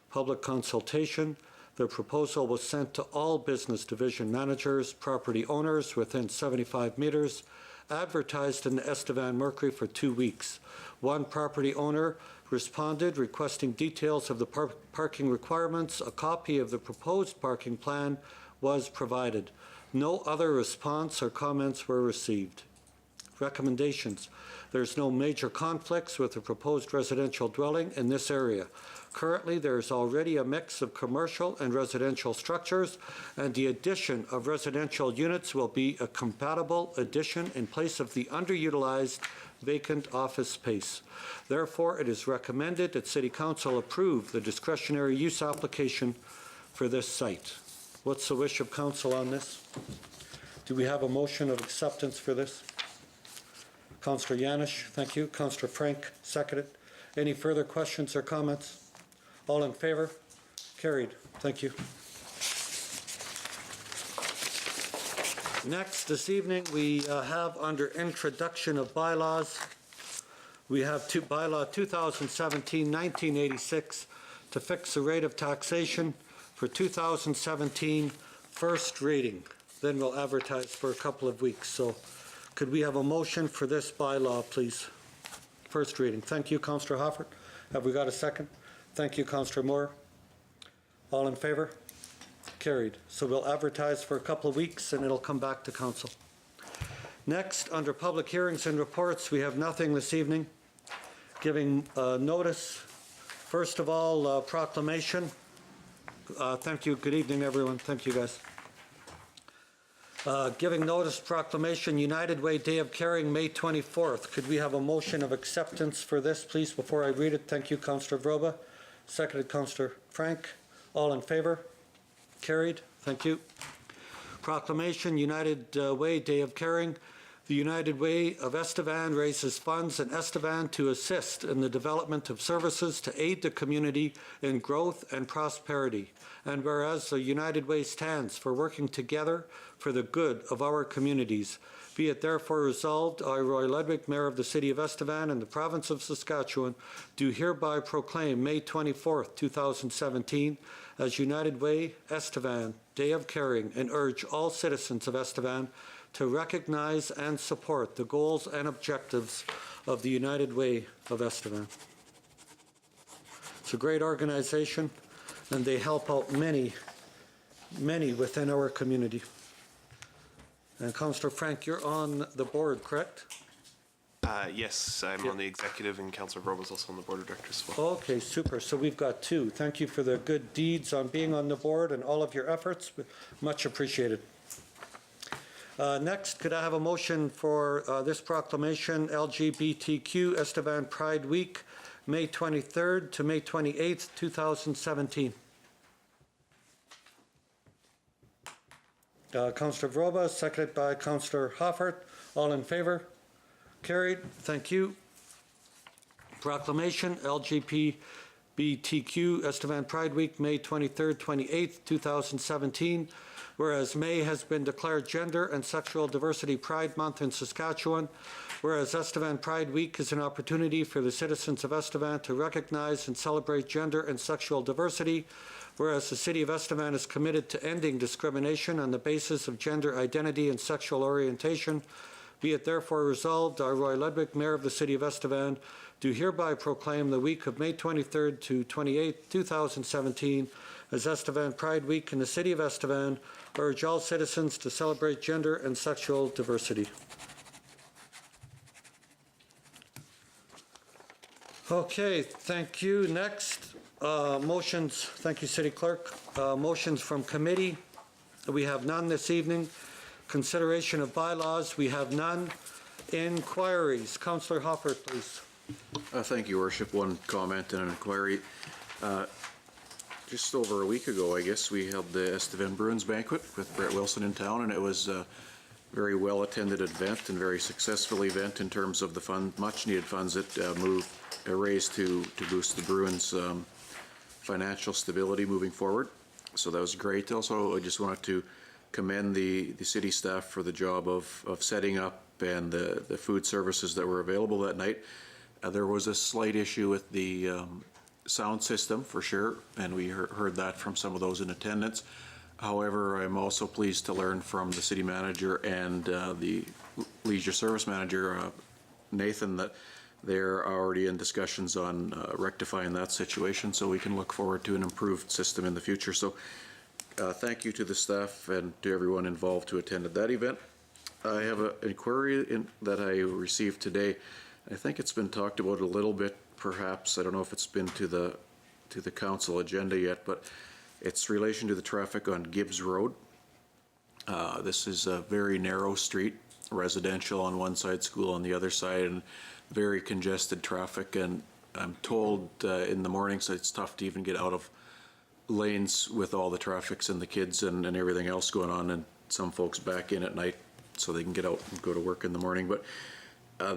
Public consultation. The proposal was sent to all business division managers, property owners within 75 meters, advertised in the Estevan Mercury for 2 weeks. One property owner responded requesting details of the parking requirements. A copy of the proposed parking plan was provided. No other response or comments were received. Recommendations. There's no major conflicts with the proposed residential dwelling in this area. Currently, there is already a mix of commercial and residential structures, and the addition of residential units will be a compatible addition in place of the underutilized vacant office space. Therefore, it is recommended that City Council approve the discretionary use application for this site. What's the wish of council on this? Do we have a motion of acceptance for this? Councillor Yanish, thank you. Councillor Frank, seconded. Any further questions or comments? All in favor? Carried. Thank you. Next, this evening, we have under introduction of bylaws, we have bylaw 2017-1986 to fix the rate of taxation for 2017 first reading. Then we'll advertise for a couple of weeks. So could we have a motion for this bylaw, please? First reading. Thank you, Councillor Hoffert. Have we got a second? Thank you, Councillor Moore. All in favor? Carried. So we'll advertise for a couple of weeks and it'll come back to council. Next, under public hearings and reports, we have nothing this evening. Giving notice. First of all, proclamation. Thank you. Good evening, everyone. Thank you, guys. Giving notice, proclamation, United Way Day of Caring, May 24th. Could we have a motion of acceptance for this, please, before I read it? Thank you, Councillor Vroba. Seconded, Councillor Frank. All in favor? Carried. Thank you. Proclamation, United Way Day of Caring. The United Way of Estevan raises funds in Estevan to assist in the development of services to aid the community in growth and prosperity. And whereas the United Way stands for working together for the good of our communities, be it therefore resolved, I, Roy Ludwig, Mayor of the City of Estevan and the Province of Saskatchewan, do hereby proclaim May 24th, 2017 as United Way Estevan Day of Caring and urge all citizens of Estevan to recognize and support the goals and objectives of the United Way of Estevan. It's a great organization, and they help out many, many within our community. And Councillor Frank, you're on the board, correct? Yes, I'm on the executive, and Councillor Vroba is also on the board of directors as well. Okay, super. So we've got two. Thank you for the good deeds on being on the board and all of your efforts. Much appreciated. Next, could I have a motion for this proclamation, LGBTQ Estevan Pride Week, May 23rd to May 28th, 2017? Councillor Vroba, seconded by Councillor Hoffert. All in favor? Carried. Thank you. Proclamation, LGBTQ Estevan Pride Week, May 23rd, 28th, 2017. Whereas May has been declared Gender and Sexual Diversity Pride Month in Saskatchewan, whereas Estevan Pride Week is an opportunity for the citizens of Estevan to recognize and celebrate gender and sexual diversity, whereas the City of Estevan is committed to ending discrimination on the basis of gender identity and sexual orientation, be it therefore resolved, I, Roy Ludwig, Mayor of the City of Estevan, do hereby proclaim the week of May 23rd to 28th, 2017 as Estevan Pride Week in the City of Estevan, urge all citizens to celebrate gender and sexual diversity. Okay, thank you. Next, Motions, thank you, City Clerk. Motions from committee, we have none this evening. Consideration of bylaws, we have none. Inquiries, Councillor Hopper, please. Thank you, Worship. One comment and an inquiry. Just over a week ago, I guess, we held the Estevan Bruins banquet with Brett Wilson in town, and it was a very well-attended event and very successful event in terms of the fund, much-needed funds that raised to boost the Bruins' financial stability moving forward. So that was great. Also, I just wanted to commend the city staff for the job of setting up and the food services that were available that night. There was a slight issue with the sound system, for sure, and we heard that from some of those in attendance. However, I'm also pleased to learn from the city manager and the leisure service manager, Nathan, that they're already in discussions on rectifying that situation, so we can look forward to an improved system in the future. So thank you to the staff and to everyone involved who attended that event. I have an inquiry that I received today. I think it's been talked about a little bit, perhaps. I don't know if it's been to the council agenda yet, but it's relation to the traffic on Gibbs Road. This is a very narrow street, residential on one side, school on the other side, and very congested traffic. And I'm told in the mornings that it's tough to even get out of lanes with all the traffics and the kids and everything else going on, and some folks back in at night so they can get out and go to work in the morning. But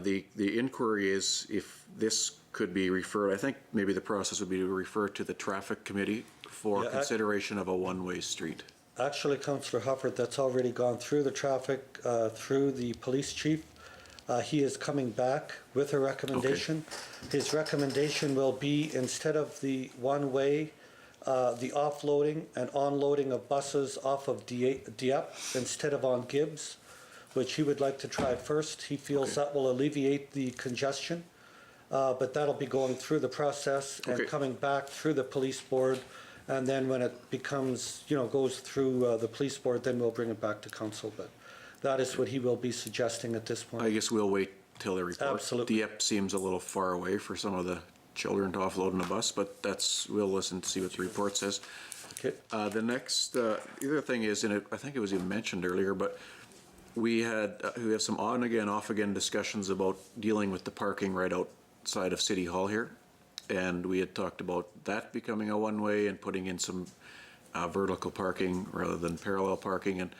the inquiry is if this could be referred, I think maybe the process would be to refer to the traffic committee for consideration of a one-way street. Actually, Councillor Hufford, that's already gone through the traffic, through the police chief. He is coming back with a recommendation. Okay. His recommendation will be, instead of the one-way, the offloading and onloading of buses off of Dieppe instead of on Gibbs, which he would like to try first. He feels that will alleviate the congestion, but that'll be going through the process and coming back through the police board. And then when it becomes, goes through the police board, then we'll bring it back to council. But that is what he will be suggesting at this point. I guess we'll wait till the report. Absolutely. Dieppe seems a little far away for some of the children to offload in a bus, but we'll listen to see what the report says. Okay. The next, the other thing is, and I think it was even mentioned earlier, but we have some on again, off again discussions about dealing with the parking right outside of City Hall here. And we had talked about that becoming a one-way and putting in some vertical parking rather than parallel parking.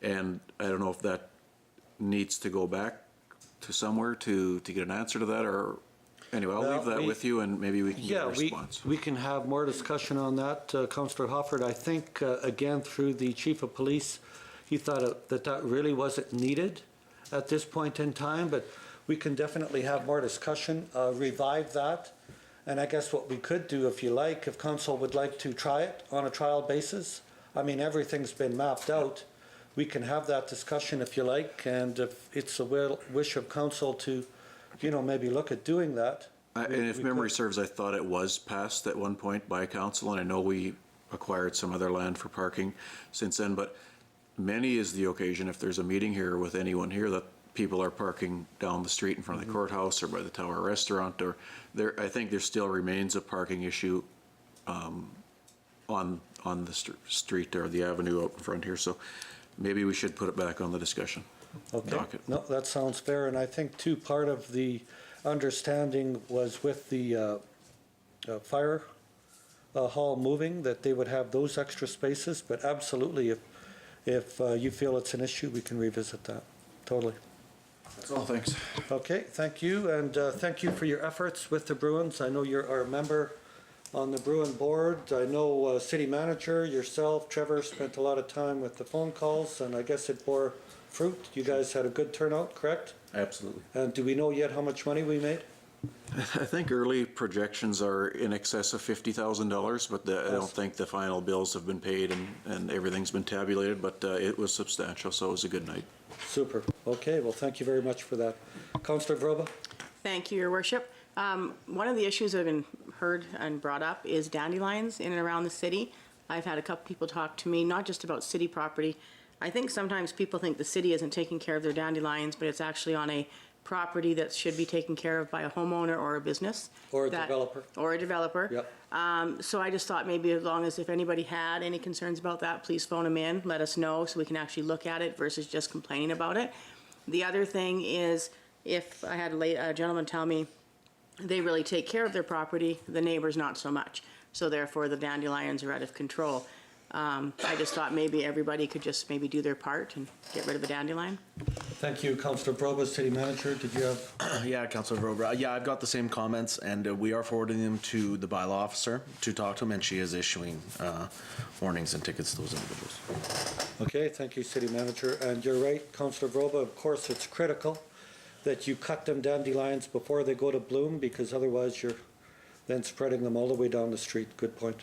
And I don't know if that needs to go back to somewhere to get an answer to that, or anyway, I'll leave that with you and maybe we can get a response. We can have more discussion on that, Councillor Hofford. I think, again, through the Chief of Police, he thought that really wasn't needed at this point in time, but we can definitely have more discussion, revive that. And I guess what we could do, if you like, if council would like to try it on a trial basis, I mean, everything's been mapped out. We can have that discussion if you like, and if it's a wish of council to, maybe look at doing that. And if memory serves, I thought it was passed at one point by council, and I know we acquired some other land for parking since then, but many is the occasion, if there's a meeting here with anyone here, that people are parking down the street in front of the courthouse or by the Tower Restaurant, or I think there still remains a parking issue on the street or the avenue out in front here. So maybe we should put it back on the discussion docket. No, that sounds fair. And I think too, part of the understanding was with the fire hall moving, that they would have those extra spaces. But absolutely, if you feel it's an issue, we can revisit that. Totally. That's all, thanks. Okay, thank you, and thank you for your efforts with the Bruins. I know you're a member on the Bruin board. I know city manager, yourself, Trevor, spent a lot of time with the phone calls, and I guess it bore fruit. You guys had a good turnout, correct? Absolutely. And do we know yet how much money we made? I think early projections are in excess of $50,000, but I don't think the final bills have been paid and everything's been tabulated, but it was substantial, so it was a good night. Super. Okay, well, thank you very much for that. Councillor Vroba? Thank you, Your Worship. One of the issues that have been heard and brought up is dandelions in and around the city. I've had a couple people talk to me, not just about city property. I think sometimes people think the city isn't taking care of their dandelions, but it's actually on a property that should be taken care of by a homeowner or a business. Or a that- developer. Or a developer. Yep. So I just thought maybe as long as if anybody had any concerns about that, please phone them in, let us know so we can actually look at it versus just complaining about it. The other thing is, if I had a gentleman tell me they really take care of their property, the neighbors not so much. So therefore, the dandelions are out of control. I just thought maybe everybody could just maybe do their part and get rid of a dandelion. Thank you, Councillor Broba, City Manager. Did you have? Yeah, Councilor Robra. Yeah, I've got the same comments, and we are forwarding them to the bylaw officer to talk to him, and she is issuing warnings and tickets to those individuals. Okay, thank you, City Manager. And you're right, Councillor Broba, of course, it's critical that you cut them dandelions before they go to bloom, because otherwise you're then spreading them all the way down the street. Good point.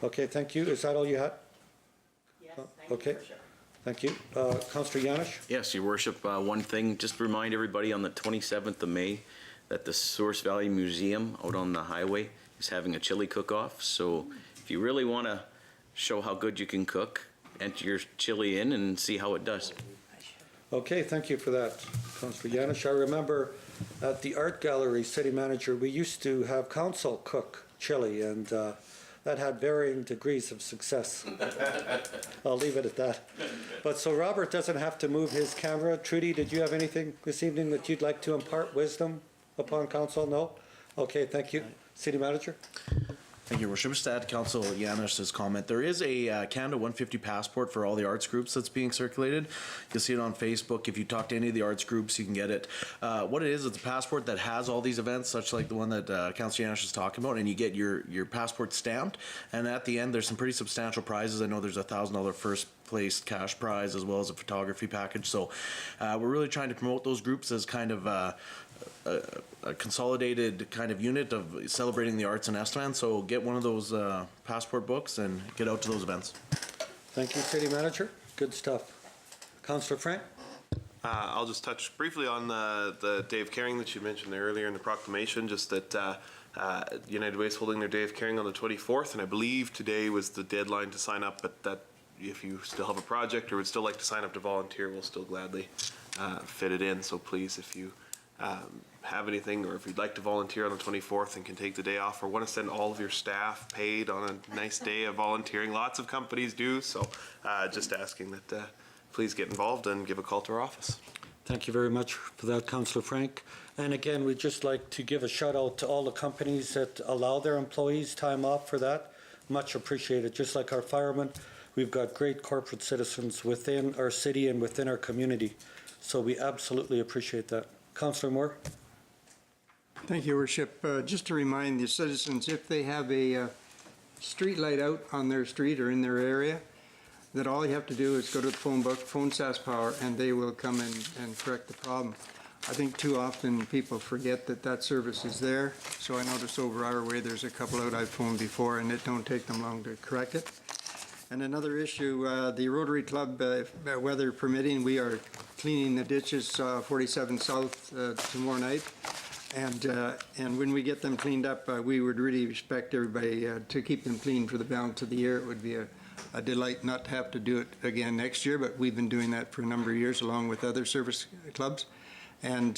Okay, thank you. Is that all you had? Yes, Okay, thank you. Councillor Yanish? Yes, Your Worship, one thing, just remind everybody on the 27th of May that the Source Valley Museum out on the highway is having a chili cook-off. So if you really want to show how good you can cook, enter your chili in and see how it does. Okay, thank you for that, Councillor Yanish. I remember at the art gallery, City Manager, we used to have council cook chili, and that had varying degrees of success. I'll leave it at that. But so Robert doesn't have to move his camera. Trudy, did you have anything this evening that you'd like to impart wisdom upon council? No? Okay, thank you. City Manager? Thank you, Your Worship. Just to add Council Yanish's comment, there is a Canada 150 passport for all the arts groups that's being circulated. You'll see it on Facebook. If you talk to any of the arts groups, you can get it. What it is, it's a passport that has all these events, such like the one that Council Yanish is talking about, and you get your passport stamped. And at the end, there's some pretty substantial prizes. I know there's a $1,000 first place cash prize as well as a photography package. So we're really trying to promote those groups as kind of a consolidated kind of unit of celebrating the arts in Estevan. So get one of those passport books and get out to those events. Thank you, City Manager. Good stuff. Councillor Frank? I'll just touch briefly on the Day of Caring that you mentioned there earlier in the proclamation, just that United Way is holding their Day of Caring on the 24th, and I believe today was the deadline to sign up, but that if you still have a project or would still like to sign up to volunteer, we'll still gladly fit it in. So please, if you have anything, or if you'd like to volunteer on the 24th and can take the day off, or want to send all of your staff paid on a nice day of volunteering, lots of companies do, so just asking that please get involved and give a call to our office. Thank you very much for that, Councillor Frank. And again, we'd just like to give a shout out to all the companies that allow their employees time off for that. Much appreciated. Just like our firemen, we've got great corporate citizens within our city and within our community. So we absolutely appreciate that. Councillor Moore? Thank you, Your Worship. Just to remind the citizens, if they have a street light out on their street or in their area, that all you have to do is go to the phone book, phone SAS Power, and they will come in and correct the problem. I think too often people forget that that service is there. So I noticed over our way there's a couple out I've phoned before, and it don't take them long to correct it. And another issue, the Rotary Club, weather permitting, we are cleaning the ditches 47 South tomorrow night. And when we get them cleaned up, we would really expect everybody to keep them clean for the balance of the year. It would be a delight not to have to do it again next year, but we've been doing that for a number of years along with other service clubs. And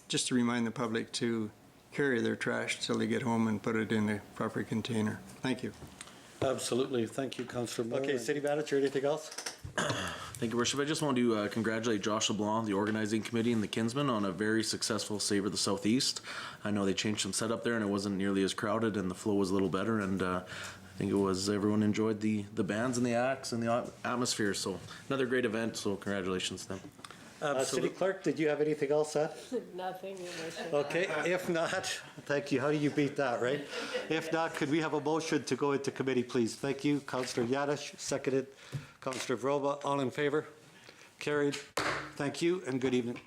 just to remind the public to carry their trash till they get home and put it in a proper container. Thank you. Absolutely. Thank you, Councillor Moore. Okay, City Manager, anything else? Thank you, Worship. I just want to congratulate Josh LeBlanc, the organizing committee, and the Kinsmen on a very successful Savor the Southeast. I know they changed some setup there, and it wasn't nearly as crowded, and the flow was a little better. And I think it was everyone enjoyed the bands and the acts and the atmosphere. So another great event. So congratulations to them. City Clerk, did you have anything else said? Nothing, Your Worship. Okay, if not, thank you. How do you beat that, right? If not, could we have a motion to go into committee, please? Thank you. Councillor Yadish, seconded. Councillor Vroba, all in favor? Carried. Thank you and good evening.